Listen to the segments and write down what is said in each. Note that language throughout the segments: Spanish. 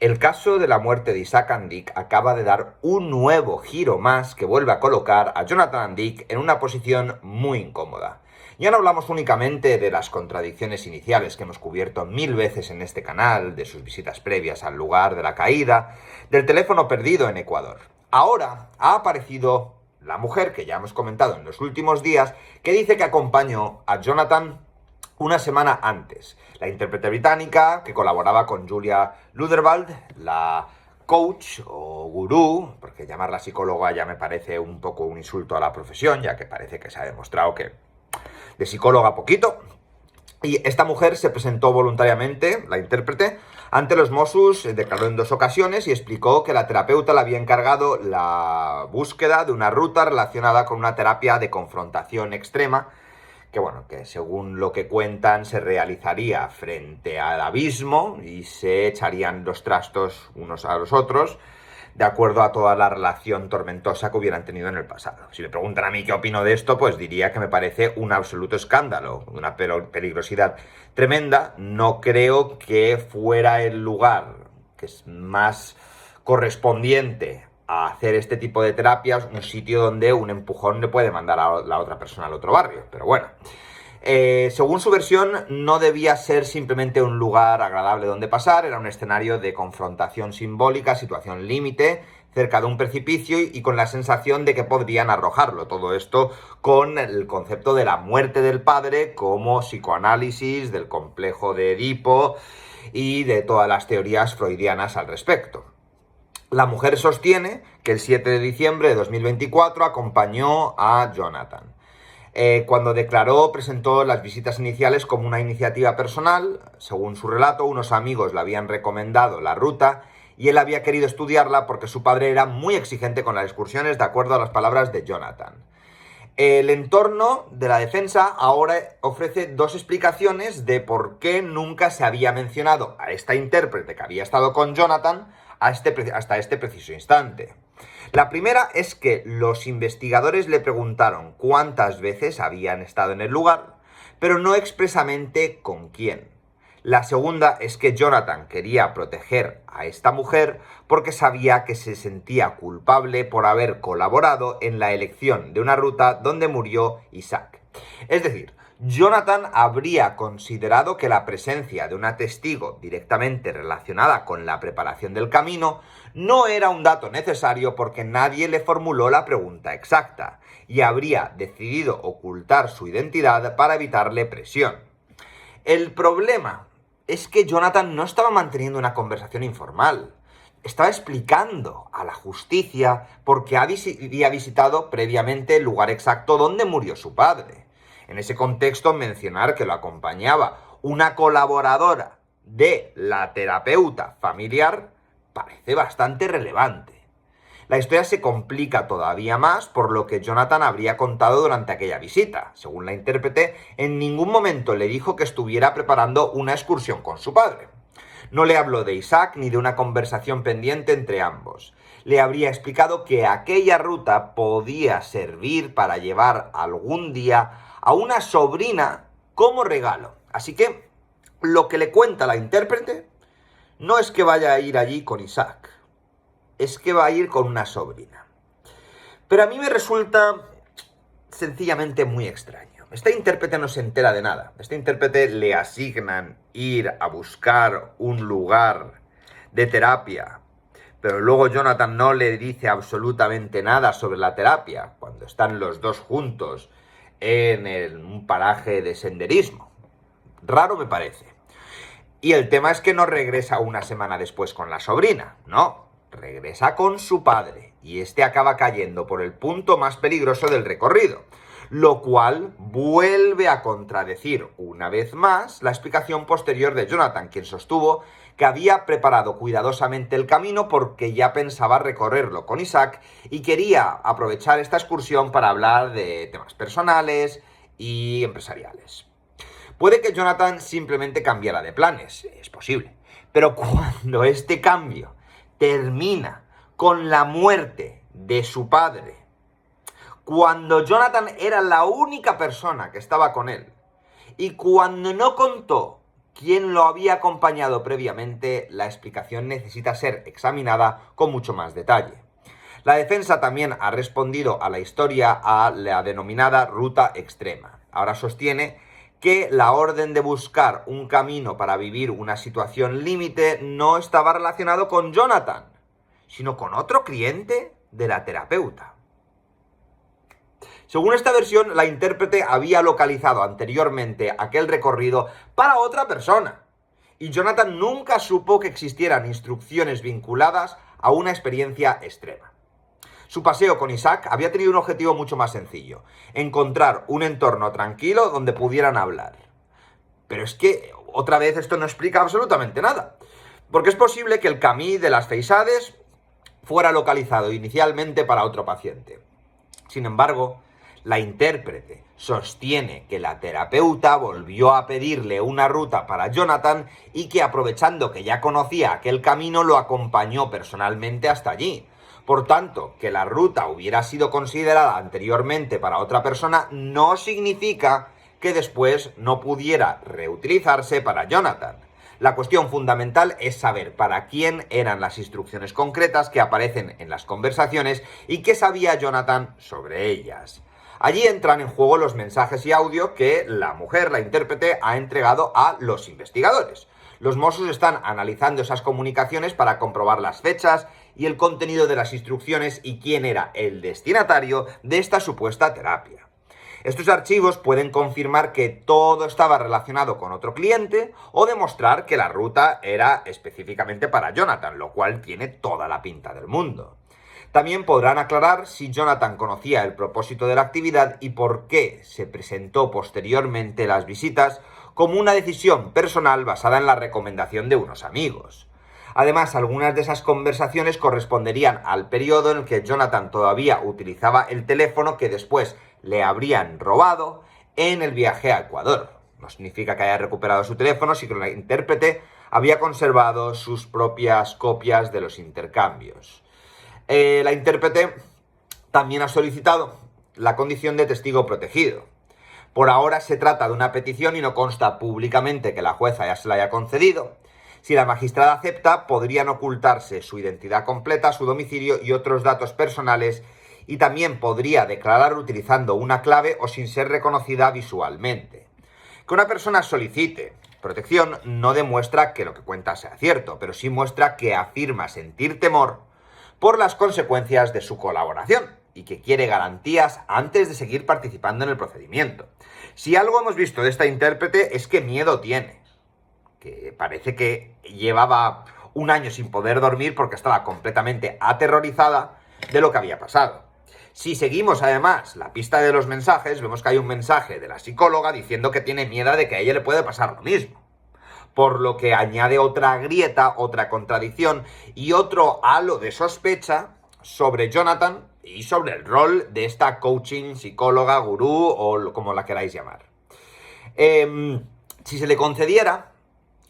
El caso de la muerte de Isaac and Dick acaba de dar un nuevo giro más que vuelve a colocar a Jonathan and Dick en una posición muy incómoda. Ya no hablamos únicamente de las contradicciones iniciales que hemos cubierto 1000 veces en este canal, de sus visitas previas al lugar de la caída, del teléfono perdido en Ecuador. Ahora ha aparecido la mujer que ya hemos comentado en los últimos días, que dice que acompañó a Jonathan una semana antes. La intérprete británica que colaboraba con Julia Lutherwald, la coach o gurú, porque llamarla psicóloga ya me parece un poco un insulto a la profesión, ya que parece que se ha demostrado que de psicóloga poquito. Y esta mujer se presentó voluntariamente, la intérprete, ante los Mossos, declaró en 2 ocasiones y explicó que la terapeuta le había encargado la búsqueda de una ruta relacionada con una terapia de confrontación extrema, que según lo que cuentan se realizaría frente al abismo y se echarían los trastos unos a los otros, de acuerdo a toda la relación tormentosa que hubieran tenido en el pasado. Si me preguntan a mí qué opino de esto, pues diría que me parece un absoluto escándalo, una peligrosidad tremenda. No creo que fuera el lugar que es más correspondiente a hacer este tipo de terapias un sitio donde un empujón le puede mandar a la otra persona al otro barrio, pero bueno. Según su versión, no debía ser simplemente un lugar agradable donde pasar, era un escenario de confrontación simbólica, situación límite, cerca de un precipicio y con la sensación de que podrían arrojarlo. Todo esto con el concepto de la muerte del padre como psicoanálisis, del complejo de Edipo y de todas las teorías freudianas al respecto. La mujer sostiene que el 7 de diciembre de 2024 acompañó a Jonathan. Cuando declaró, presentó las visitas iniciales como una iniciativa personal. Según su relato, unos amigos le habían recomendado la ruta y él había querido estudiarla porque su padre era muy exigente con las excursiones, de acuerdo a las palabras de Jonathan. El entorno de la defensa ahora ofrece 2 explicaciones de por qué nunca se había mencionado a esta intérprete que había estado con Jonathan hasta este preciso instante. La primera es que los investigadores le preguntaron cuántas veces habían estado en el lugar, pero no expresamente con quién. La segunda es que Jonathan quería proteger a esta mujer porque sabía que se sentía culpable por haber colaborado en la elección de una ruta donde murió Isaac. Es decir, Jonathan habría considerado que la presencia de una testigo directamente relacionada con la preparación del camino no era un dato necesario porque nadie le formuló la pregunta exacta y habría decidido ocultar su identidad para evitarle presión. El problema es que Jonathan no estaba manteniendo una conversación informal. Estaba explicando a la justicia por qué había visitado previamente el lugar exacto donde murió su padre. En ese contexto, mencionar que lo acompañaba una colaboradora de la terapeuta familiar parece bastante relevante. La historia se complica todavía más por lo que Jonathan habría contado durante aquella visita. Según la intérprete, en ningún momento le dijo que estuviera preparando una excursión con su padre. No le habló de Isaac ni de una conversación pendiente entre ambos. Le habría explicado que aquella ruta podía servir para llevar algún día a una sobrina como regalo. Así que lo que le cuenta la intérprete no es que vaya a ir allí con Isaac, es que va a ir con una sobrina. Pero a mí me resulta sencillamente muy extraño. Esta intérprete no se entera de nada. Esta intérprete le asignan ir a buscar un lugar de terapia, pero luego Jonathan no le dice absolutamente nada sobre la terapia cuando están los dos juntos en un paraje de senderismo. Raro me parece. Y el tema es que no regresa una semana después con la sobrina, no, regresa con su padre y este acaba cayendo por el punto más peligroso del recorrido, lo cual vuelve a contradecir una vez más la explicación posterior de Jonathan, quien sostuvo que había preparado cuidadosamente el camino porque ya pensaba recorrerlo con Isaac y quería aprovechar esta excursión para hablar de temas personales y empresariales. Puede que Jonathan simplemente cambiara de planes, es posible, pero cuando este cambio termina con la muerte de su padre, cuando Jonathan era la única persona que estaba con él, y cuando no contó quien lo había acompañado previamente, la explicación necesita ser examinada con mucho más detalle. La defensa también ha respondido a la historia a la denominada ruta extrema. Ahora sostiene que la orden de buscar un camino para vivir una situación límite no estaba relacionado con Jonathan, sino con otro cliente de la terapeuta. Según esta versión, la intérprete había localizado anteriormente aquel recorrido para otra persona, y Jonathan nunca supo que existieran instrucciones vinculadas a una experiencia extrema. Su paseo con Isaac había tenido un objetivo mucho más sencillo: encontrar un entorno tranquilo donde pudieran hablar. Pero es que, otra vez, esto no explica absolutamente nada, porque es posible que el camí de las Feisades fuera localizado inicialmente para otro paciente. Sin embargo, la intérprete sostiene que la terapeuta volvió a pedirle una ruta para Jonathan y que, aprovechando que ya conocía aquel camino, lo acompañó personalmente hasta allí. Por tanto, que la ruta hubiera sido considerada anteriormente para otra persona no significa que después no pudiera reutilizarse para Jonathan. La cuestión fundamental es saber para quién eran las instrucciones concretas que aparecen en las conversaciones y qué sabía Jonathan sobre ellas. Allí entran en juego los mensajes y audio que la mujer, la intérprete, ha entregado a los investigadores. Los Mossos están analizando esas comunicaciones para comprobar las fechas y el contenido de las instrucciones y quién era el destinatario de esta supuesta terapia. Estos archivos pueden confirmar que todo estaba relacionado con otro cliente o demostrar que la ruta era específicamente para Jonathan, lo cual tiene toda la pinta del mundo. También podrán aclarar si Jonathan conocía el propósito de la actividad y por qué se presentó posteriormente las visitas como una decisión personal basada en la recomendación de unos amigos. Además, algunas de esas conversaciones corresponderían al periodo en el que Jonathan todavía utilizaba el teléfono que después le habrían robado en el viaje a Ecuador. No significa que haya recuperado su teléfono, sino que la intérprete había conservado sus propias copias de los intercambios. La intérprete también ha solicitado la condición de testigo protegido. Por ahora se trata de una petición y no consta públicamente que la jueza ya se la haya concedido. Si la magistrada acepta, podrían ocultarse su identidad completa, su domicilio y otros datos personales, y también podría declarar utilizando una clave o sin ser reconocida visualmente. Que una persona solicite protección no demuestra que lo que cuenta sea cierto, pero sí muestra que afirma sentir temor por las consecuencias de su colaboración y que quiere garantías antes de seguir participando en el procedimiento. Si algo hemos visto de esta intérprete es que miedo tiene, que parece que llevaba un año sin poder dormir porque estaba completamente aterrorizada de lo que había pasado. Si seguimos además la pista de los mensajes, vemos que hay un mensaje de la psicóloga diciendo que tiene miedo de que a ella le puede pasar lo mismo. Por lo que añade otra grieta, otra contradicción y otro halo de sospecha sobre Jonathan y sobre el rol de esta coaching, psicóloga, gurú o como la queráis llamar. Si se le concediera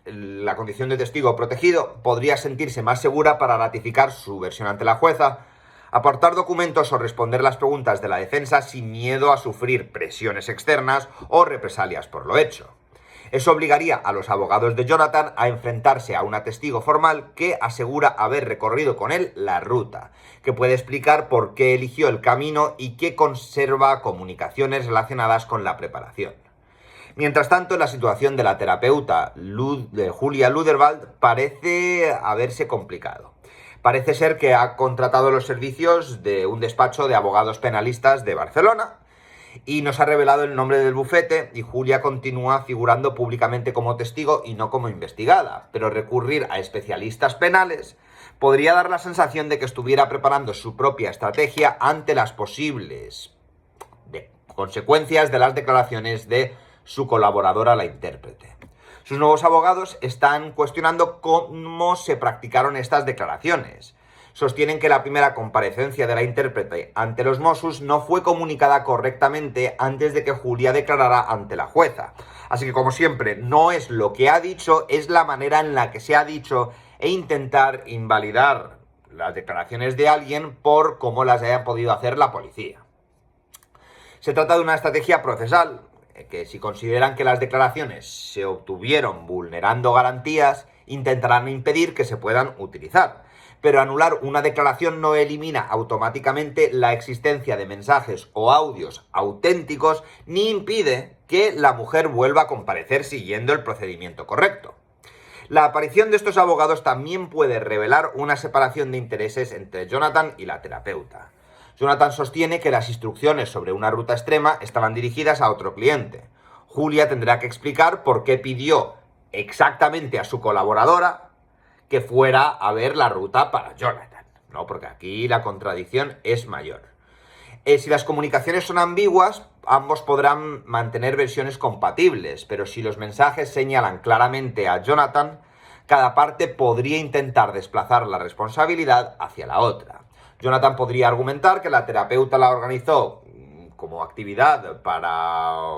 la condición de testigo protegido, podría sentirse más segura para ratificar su versión ante la jueza, aportar documentos o responder las preguntas de la defensa sin miedo a sufrir presiones externas o represalias por lo hecho. Eso obligaría a los abogados de Jonathan a enfrentarse a una testigo formal que asegura haber recorrido con él la ruta, que puede explicar por qué eligió el camino y que conserva comunicaciones relacionadas con la preparación. Mientras tanto, la situación de la terapeuta Julia Luderwald parece haberse complicado. Parece ser que ha contratado los servicios de un despacho de abogados penalistas de Barcelona y nos ha revelado el nombre del bufete y Julia continúa figurando públicamente como testigo y no como investigada. Pero recurrir a especialistas penales podría dar la sensación de que estuviera preparando su propia estrategia ante las posibles consecuencias de las declaraciones de su colaboradora, la intérprete. Sus nuevos abogados están cuestionando cómo se practicaron estas declaraciones. Sostienen que la primera comparecencia de la intérprete ante los Mossos no fue comunicada correctamente antes de que Julia declarara ante la jueza. Así que, como siempre, no es lo que ha dicho, es la manera en la que se ha dicho e intentar invalidar las declaraciones de alguien por cómo las haya podido hacer la policía. Se trata de una estrategia procesal que si consideran que las declaraciones se obtuvieron vulnerando garantías, intentarán impedir que se puedan utilizar. Pero anular una declaración no elimina automáticamente la existencia de mensajes o audios auténticos ni impide que la mujer vuelva a comparecer siguiendo el procedimiento correcto. La aparición de estos abogados también puede revelar una separación de intereses entre Jonathan y la terapeuta. Jonathan sostiene que las instrucciones sobre una ruta extrema estaban dirigidas a otro cliente. Julia tendrá que explicar por qué pidió exactamente a su colaboradora que fuera a ver la ruta para Jonathan, ¿no? Porque aquí la contradicción es mayor. Si las comunicaciones son ambiguas, ambos podrán mantener versiones compatibles, pero si los mensajes señalan claramente a Jonathan, cada parte podría intentar desplazar la responsabilidad hacia la otra. Jonathan podría argumentar que la terapeuta la organizó como actividad para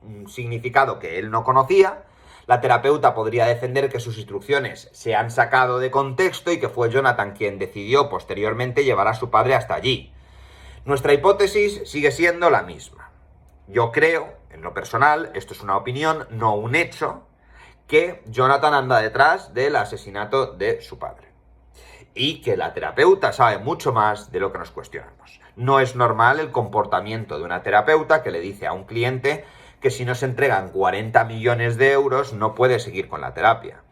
un significado que él no conocía. La terapeuta podría defender que sus instrucciones se han sacado de contexto y que fue Jonathan quien decidió posteriormente llevar a su padre hasta allí. Nuestra hipótesis sigue siendo la misma. Yo creo, en lo personal, esto es una opinión, no un hecho, que Jonathan anda detrás del asesinato de su padre. Y que la terapeuta sabe mucho más de lo que nos cuestionamos. No es normal el comportamiento de una terapeuta que le dice a un cliente que si no se entregan 40 millones de euros no puede seguir con la terapia.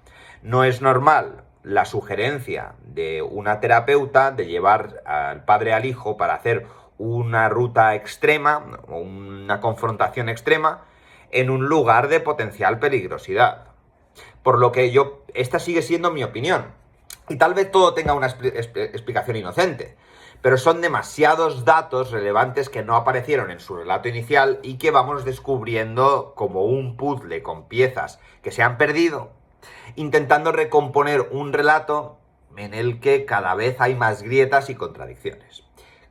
No es normal la sugerencia de una terapeuta de llevar al padre al hijo para hacer una ruta extrema o una confrontación extrema en un lugar de potencial peligrosidad. Por lo que esta sigue siendo mi opinión. Y tal vez todo tenga una explicación inocente, pero son demasiados datos relevantes que no aparecieron en su relato inicial y que vamos descubriendo como un puzzle con piezas que se han perdido, intentando recomponer un relato en el que cada vez hay más grietas y contradicciones.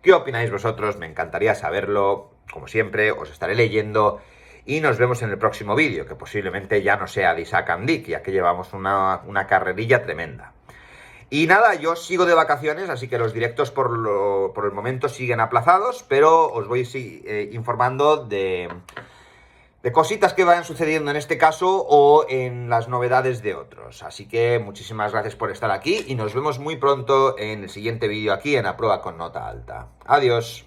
¿Qué opináis vosotros? Me encantaría saberlo. Como siempre, os estaré leyendo y nos vemos en el próximo vídeo, que posiblemente ya no sea de Isaac and Dick, ya que llevamos una carrerilla tremenda. Y nada, yo sigo de vacaciones, así que los directos por el momento siguen aplazados, pero os voy informando de cositas que vayan sucediendo en este caso o en las novedades de otros. Así que muchísimas gracias por estar aquí y nos vemos muy pronto en el siguiente vídeo aquí en A Prueba con Nota Alta. Adiós.